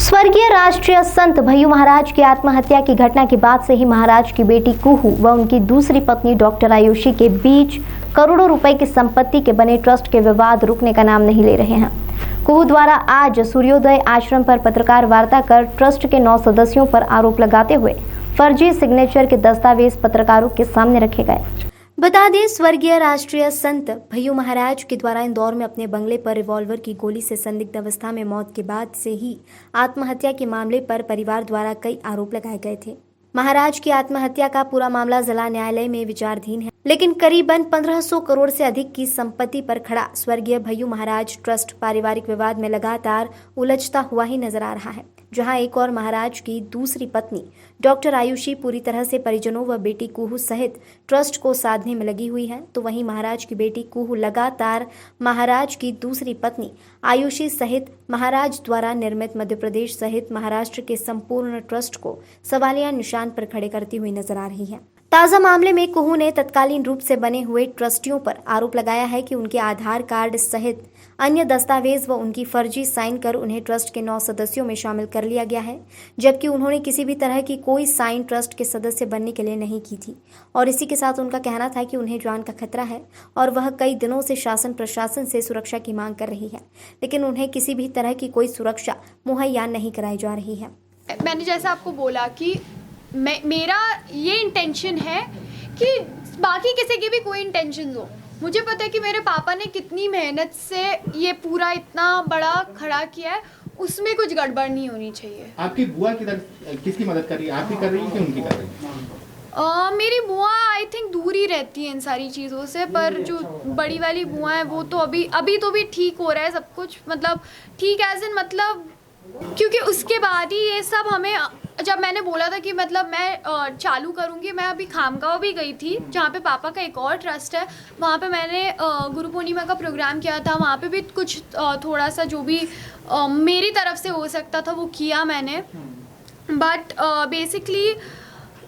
स्वर्गीय राष्ट्रीय संत भय्यू महाराज की आत्महत्या की घटना के बाद से ही महाराज की बेटी कुहू व उनकी दूसरी पत्नी डॉक्टर आयुषी के बीच करोड़ों रुपए की संपत्ति के बने ट्रस्ट के विवाद रुकने का नाम नहीं ले रहे हैं। कुहू द्वारा आज सूर्योदय आश्रम पर पत्रकार वार्ता कर ट्रस्ट के 9 सदस्यों पर आरोप लगाते हुए फर्जी सिग्नेचर के दस्तावेज पत्रकारों के सामने रखे गए। बता दें, स्वर्गीय राष्ट्रीय संत भय्यू महाराज के द्वारा इंदौर में अपने बंगले पर रिवॉल्वर की गोली से संदिग्ध अवस्था में मौत के बाद से ही आत्महत्या के मामले पर परिवार द्वारा कई आरोप लगाए गए थे। महाराज की आत्महत्या का पूरा मामला जिला न्यायालय में विचाराधीन है, लेकिन करीबन 1500 करोड़ से अधिक की संपत्ति पर खड़ा स्वर्गीय भय्यू महाराज ट्रस्ट पारिवारिक विवाद में लगातार उलझता हुआ ही नजर आ रहा है। जहां एक और महाराज की दूसरी पत्नी डॉक्टर आयुषी पूरी तरह से परिजनों व बेटी कुहू सहित ट्रस्ट को साधने में लगी हुई है, तो वहीं महाराज की बेटी कुहू लगातार महाराज की दूसरी पत्नी आयुषी सहित महाराज द्वारा निर्मित मध्य प्रदेश सहित महाराष्ट्र के संपूर्ण ट्रस्ट को सवालिया निशान पर खड़े करती हुई नजर आ रही है। ताजा मामले में कुहू ने तत्कालीन रूप से बने हुए ट्रस्टियों पर आरोप लगाया है कि उनके आधार कार्ड सहित अन्य दस्तावेज व उनकी फर्जी साइन कर उन्हें ट्रस्ट के 9 सदस्यों में शामिल कर लिया गया है, जबकि उन्होंने किसी भी तरह की कोई साइन ट्रस्ट के सदस्य बनने के लिए नहीं की थी। और इसी के साथ उनका कहना था कि उन्हें जान का खतरा है और वह कई दिनों से शासन प्रशासन से सुरक्षा की मांग कर रही है, लेकिन उन्हें किसी भी तरह की कोई सुरक्षा मुहैया नहीं कराई जा रही है। मैंने जैसा आपको बोला कि मेरा ये इंटेंशन है कि बाकी किसी की भी कोई इंटेंशन हो। मुझे पता है कि मेरे पापा ने कितनी मेहनत से ये पूरा इतना बड़ा खड़ा किया है, उसमें कुछ गड़बड़ नहीं होनी चाहिए। आपकी बुआ किसकी मदद कर रही है? आप ही कर रही है कि उनकी कर रही है? मेरी बुआ आई थिंक दूर ही रहती है इन सारी चीज़ों से, पर जो बड़ी वाली बुआ है वो तो अभी तो भी ठीक हो रहा है सब कुछ, मतलब ठीक एज इन मतलब, क्योंकि उसके बाद ही ये सब हमें, जब मैंने बोला था कि मतलब मैं चालू करूँगी, मैं अभी खामगांव भी गई थी जहाँ पे पापा का एक और ट्रस्ट है, वहाँ पे मैंने गुरु पूर्णिमा का प्रोग्राम किया था। वहाँ पे भी कुछ थोड़ा सा जो भी मेरी तरफ से हो सकता था वो किया मैंने, बट बेसिकली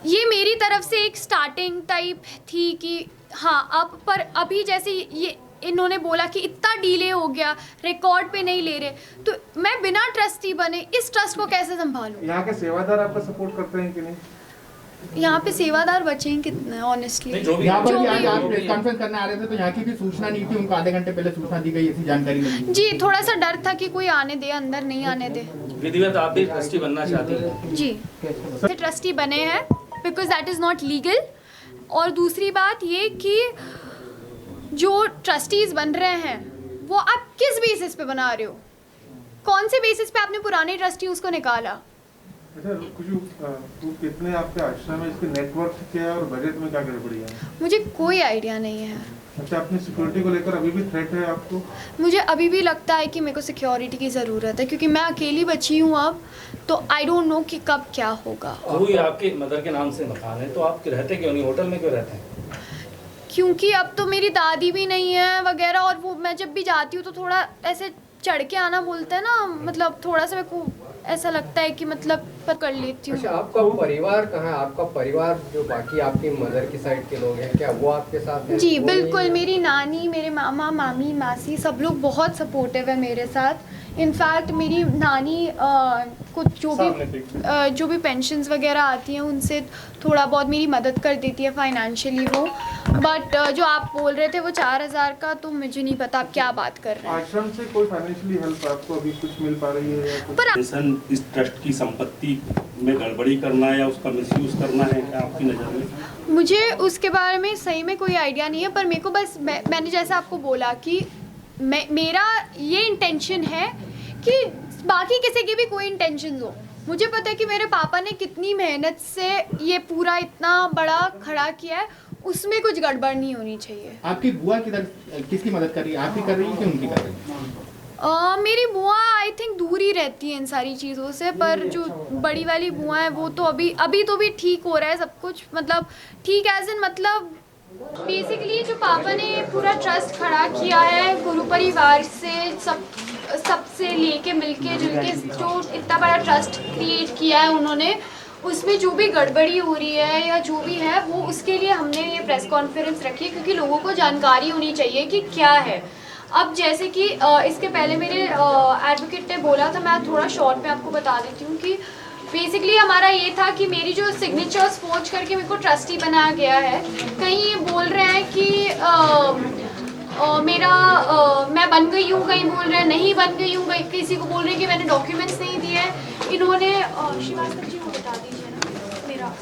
ये मेरी तरफ से एक स्टार्टिंग टाइप थी कि हाँ अब, पर अभी जैसे ये इन्होंने बोला कि इतना डिले हो गया, रिकॉर्ड पे नहीं ले रहे, तो मैं बिना ट्रस्टी बने इस ट्रस्ट को कैसे संभालूं? यहाँ के सेवादार आपका सपोर्ट करते हैं कि नहीं? यहाँ पे सेवादार बचे हैं कितने ऑनेस्टली? यहाँ पर भी आज आप प्रेस कॉन्फ्रेंस करने आ रहे थे तो यहाँ की भी सूचना नहीं थी, उनको आधे घंटे पहले सूचना दी गई, ऐसी जानकारी मिली जी। थोड़ा सा डर था कि कोई आने दे, अंदर नहीं आने दे। विधिवत आप भी ट्रस्टी बनना चाहती हैं? जी, ट्रस्टी बने हैं because that is not legal. और दूसरी बात ये कि जो ट्रस्टीज बन रहे हैं वो आप किस बेसिस पे बना रहे हो? कौन से बेसिस पे आपने पुराने ट्रस्टीज को निकाला? अच्छा, कुछ कितने आपके आश्रम में इसके नेटवर्क क्या है और बजट में क्या गड़बड़ी है? मुझे कोई आइडिया नहीं है। अच्छा, अपनी सिक्योरिटी को लेकर अभी भी थ्रेट है आपको? मुझे अभी भी लगता है कि मेरे को सिक्योरिटी की ज़रूरत है, क्योंकि मैं अकेली बची हूँ अब, तो आई डोंट नो कि कब क्या होगा। वही आपके मदर के नाम से मकान है, तो आप रहते क्यों नहीं, होटल में क्यों रहते हैं? क्योंकि अब तो मेरी दादी भी नहीं है वगैरह, और वो मैं जब भी जाती हूँ तो थोड़ा ऐसे चढ़ के आना बोलते हैं ना, मतलब थोड़ा सा मेरे को ऐसा लगता है कि मतलब पर कर लेती हूँ। अच्छा, आपका परिवार कहाँ है? आपका परिवार जो बाकी आपकी मदर की साइड के लोग हैं, क्या वो आपके साथ हैं? जी बिल्कुल, मेरी नानी, मेरे मामा, मामी, मासी सब लोग बहुत सपोर्टिव है मेरे साथ। इनफैक्ट मेरी नानी को जो भी पेंशन्स वगैरह आती हैं उनसे थोड़ा बहुत मेरी मदद कर देती है फाइनेंशियली वो। बट जो आप बोल रहे थे वो 4000 का, तो मुझे नहीं पता आप क्या बात कर रहे हैं। आश्रम से कोई फाइनेंशियली हेल्प आपको अभी कुछ मिल पा रही है या कुछ? पर इस ट्रस्ट की संपत्ति में गड़बड़ी करना है या उसका मिसयूज करना है क्या आपकी नज़र में? मुझे उसके बारे में सही में कोई आइडिया नहीं है, पर मेरे को बस मैंने जैसा आपको बोला कि मेरा ये इंटेंशन है कि बाकी किसी की भी कोई इंटेंशन हो। मुझे पता है कि मेरे पापा ने कितनी मेहनत से ये पूरा इतना बड़ा खड़ा किया है, उसमें कुछ गड़बड़ नहीं होनी चाहिए। आपकी बुआ किसकी मदद कर रही है? आप ही कर रही है कि उनकी कर रही है? मेरी बुआ आई थिंक दूर ही रहती है इन सारी चीज़ों से, पर जो बड़ी वाली बुआ है वो तो अभी तो भी ठीक हो रहा है सब कुछ, मतलब ठीक एज इन मतलब बेसिकली जो पापा ने पूरा ट्रस्ट खड़ा किया है गुरु परिवार से सबसे लेके मिलके जुलके जो इतना बड़ा ट्रस्ट क्रिएट किया है उन्होंने, उसमें जो भी गड़बड़ी हो रही है या जो भी है वो, उसके लिए हमने ये प्रेस कॉन्फ्रेंस रखी है, क्योंकि लोगों को जानकारी होनी चाहिए कि क्या है। अब जैसे कि इसके पहले मेरे एडवोकेट ने बोला था, मैं थोड़ा शॉर्ट में आपको बता देती हूँ कि बेसिकली हमारा ये था कि मेरी जो सिग्नेचर्स फोर्ज करके मेरे को ट्रस्टी बनाया गया है। कहीं ये बोल रहे हैं कि मैं बन गई हूँ, कहीं बोल रहे हैं नहीं बन गई हूँ, किसी को बोल रहे हैं कि मैंने डॉक्यूमेंट्स नहीं दिए हैं। इन्होंने श्रीवास्तव जी को बता दीजिए ना मेरा।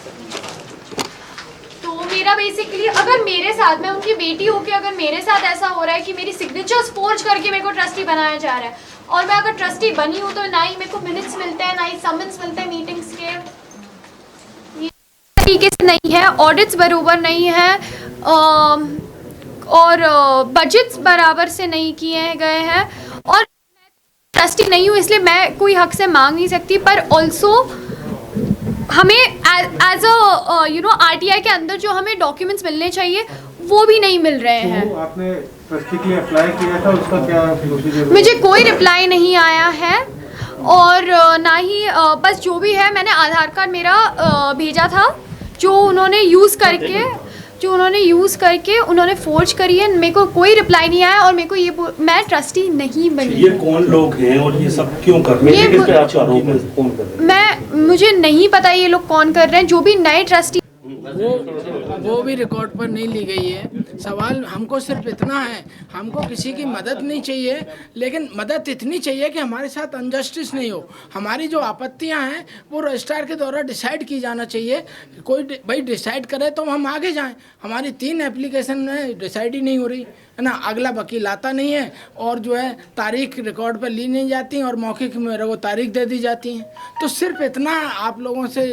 तो मेरा बेसिकली अगर मेरे साथ, मैं उनकी बेटी होकर अगर मेरे साथ ऐसा हो रहा है कि मेरी सिग्नेचर्स फोर्ज करके मेरे को ट्रस्टी बनाया जा रहा है, और मैं अगर ट्रस्टी बनी हूँ तो ना ही मेरे को मिनट्स मिलते हैं, ना ही समन्स मिलते हैं मीटिंग्स के, ये तरीके से नहीं है, ऑडिट्स बराबर नहीं है, और बजट्स बराबर से नहीं किए गए हैं, और मैं ट्रस्टी नहीं हूँ इसलिए मैं कोई हक से मांग नहीं सकती। पर ऑल्सो हमें एज अ आरटीआई के अंदर जो हमें डॉक्यूमेंट्स मिलने चाहिए वो भी नहीं मिल रहे हैं। तो आपने ट्रस्टी के लिए अप्लाई किया था, उसका क्या प्रोसीजर? मुझे कोई रिप्लाई नहीं आया है, और ना ही बस जो भी है मैंने आधार कार्ड मेरा भेजा था जो उन्होंने यूज़ करके उन्होंने फोर्ज करी है। मेरे को कोई रिप्लाई नहीं आया, और मेरे को मैं ट्रस्टी नहीं बनी। ये कौन लोग हैं और ये सब क्यों कर रहे हैं? किस पे आपका आरोप है? कौन कर रहे हैं? मुझे नहीं पता ये लोग कौन कर रहे हैं। जो भी नए ट्रस्टी वो भी रिकॉर्ड पर नहीं ली गई है। सवाल हमको सिर्फ इतना है, हमको किसी की मदद नहीं चाहिए, लेकिन मदद इतनी चाहिए कि हमारे साथ अनजस्टिस नहीं हो। हमारी जो आपत्तियां हैं वो रजिस्ट्रार के द्वारा डिसाइड की जाना चाहिए। कोई भाई डिसाइड करे तो हम आगे जाएं। हमारी 3 एप्लीकेशन में डिसाइड ही नहीं हो रही है ना, अगला वकील आता नहीं है, और जो है तारीख रिकॉर्ड पर ली नहीं जाती और मौखिक मेरे को तारीख दे दी जाती है। तो सिर्फ इतना आप लोगों से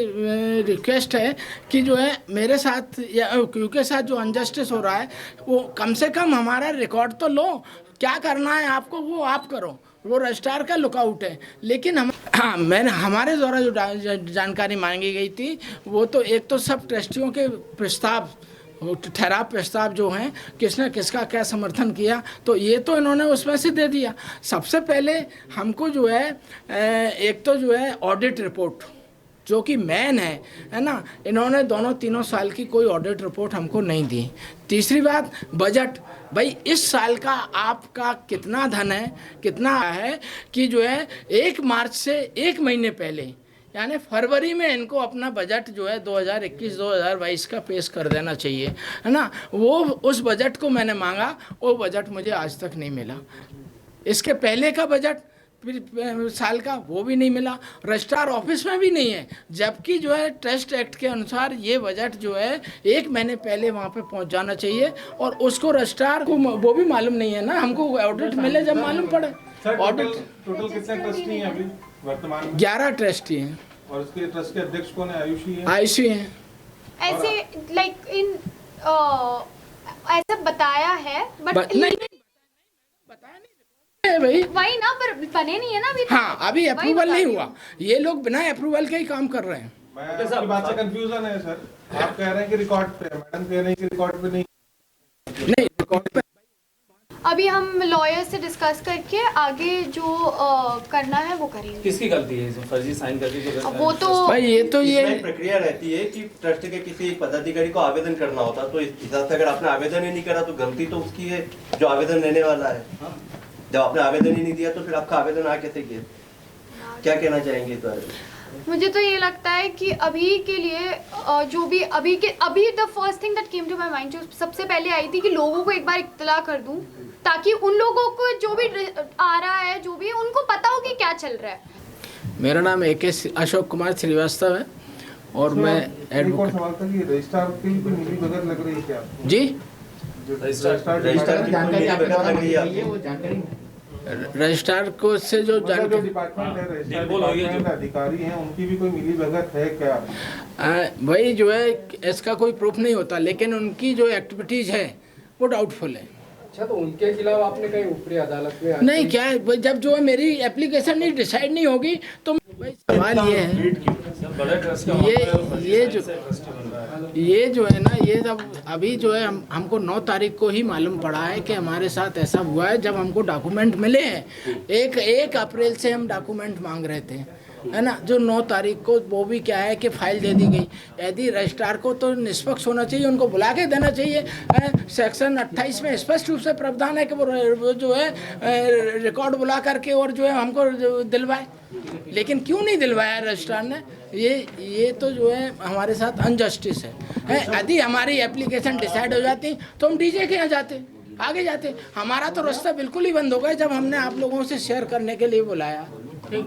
रिक्वेस्ट है कि जो है मेरे साथ या क्योंकि साथ जो अनजस्टिस हो रहा है वो कम से कम हमारा रिकॉर्ड तो लो। क्या करना है आपको वो आप करो, वो रजिस्ट्रार का लुकआउट है। लेकिन मैंने हमारे द्वारा जो जानकारी मांगी गई थी वो तो एक तो सब ट्रस्टियों के प्रस्ताव, ठहराव प्रस्ताव जो हैं किसने किसका क्या समर्थन किया, तो ये तो इन्होंने उसमें से दे दिया। सबसे पहले हमको जो है एक तो जो है ऑडिट रिपोर्ट जो कि मेन है ना, इन्होंने दोनों 3 साल की कोई ऑडिट रिपोर्ट हमको नहीं दी। तीसरी बात बजट, भाई इस साल का आपका कितना धन है, कितना है कि जो है 1 मार्च से 1 महीने पहले यानी फरवरी में इनको अपना बजट जो है 2021-2022 का पेश कर देना चाहिए, है ना। वो उस बजट को मैंने मांगा, वो बजट मुझे आज तक नहीं मिला। इसके पहले का बजट साल का वो भी नहीं मिला, रजिस्ट्रार ऑफिस में भी नहीं है, जबकि जो है ट्रस्ट एक्ट के अनुसार ये बजट जो है 1 महीने पहले वहाँ पे पहुँच जाना चाहिए, और उसको रजिस्ट्रार को वो भी मालूम नहीं है ना। हमको ऑडिट मिले जब मालूम पड़े। ऑडिट टोटल कितने ट्रस्टी हैं अभी वर्तमान में? 11 ट्रस्टी हैं। और इसके ट्रस्ट के अध्यक्ष कौन है? आयुषी हैं। ऐसे लाइक ऐसा बताया है, बट नहीं बताया नहीं है भाई, वही ना, पर बने नहीं है ना अभी। हाँ अभी अप्रूवल नहीं हुआ, ये लोग बिना अप्रूवल के ही काम कर रहे हैं। मैं आपकी बात से कंफ्यूजन है सर। आप कह रहे हैं कि रिकॉर्ड पे, मैडम कह रहे हैं कि रिकॉर्ड पे नहीं रिकॉर्ड पे। अभी हम लॉयर से डिस्कस करके आगे जो करना है वो करेंगे। किसकी गलती है इसमें? फर्जी साइन करके वो तो भाई ये तो ये प्रक्रिया रहती है कि ट्रस्ट के किसी पदाधिकारी को आवेदन करना होता, तो इस हिसाब से अगर आपने आवेदन ही नहीं करा तो गलती तो उसकी है जो आवेदन लेने वाला है। जब आपने आवेदन ही नहीं दिया तो फिर आपका आवेदन आ कैसे किया? क्या कहना चाहेंगे इस बारे में? मुझे तो ये लगता है कि अभी के लिए जो भी अभी the first thing that came to my mind जो सबसे पहले आई थी कि लोगों को एक बार इत्तला कर दूं, ताकि उन लोगों को जो भी आ रहा है जो भी उनको पता हो कि क्या चल रहा है। मेरा नाम AK अशोक कुमार श्रीवास्तव है, और मैं एडवोकेट। सवाल था कि रजिस्ट्रार की कोई मिली भगत लग रही है क्या आपको? जी रजिस्ट्रार की जानकारी आपके द्वारा दी गई है, वो जानकारी रजिस्ट्रार को से जो जो डिपार्टमेंट है, रजिस्ट्रार डिपार्टमेंट अधिकारी हैं, उनकी भी कोई मिली भगत है क्या? भाई जो है इसका कोई प्रूफ नहीं होता, लेकिन उनकी जो एक्टिविटीज़ है वो डाउटफुल है। अच्छा, तो उनके खिलाफ आपने कहीं ऊपरी अदालत में नहीं क्या है, जब जो है मेरी एप्लीकेशन नहीं डिसाइड नहीं होगी तो भाई सवाल ये है, ये जो है ना, ये जब अभी जो है हमको 9 तारीख को ही मालूम पड़ा है कि हमारे साथ ऐसा हुआ है, जब हमको डॉक्यूमेंट मिले हैं। 1 अप्रैल से हम डॉक्यूमेंट मांग रहे थे, है ना, जो 9 तारीख को वो भी क्या है कि फाइल दे दी गई। यदि रजिस्ट्रार को तो निष्पक्ष होना चाहिए, उनको बुला के देना चाहिए। सेक्शन 28 में स्पष्ट रूप से प्रावधान है कि वो जो है रिकॉर्ड बुला करके और जो है हमको दिलवाए, लेकिन क्यों नहीं दिलवाया रजिस्ट्रार ने? ये तो जो है हमारे साथ अनजस्टिस है। यदि हमारी एप्लीकेशन डिसाइड हो जाती तो हम डीजे के यहाँ जाते, आगे जाते। हमारा तो रास्ता बिल्कुल ही बंद हो गया जब हमने आप लोगों से शेयर करने के लिए बुलाया। ठीक।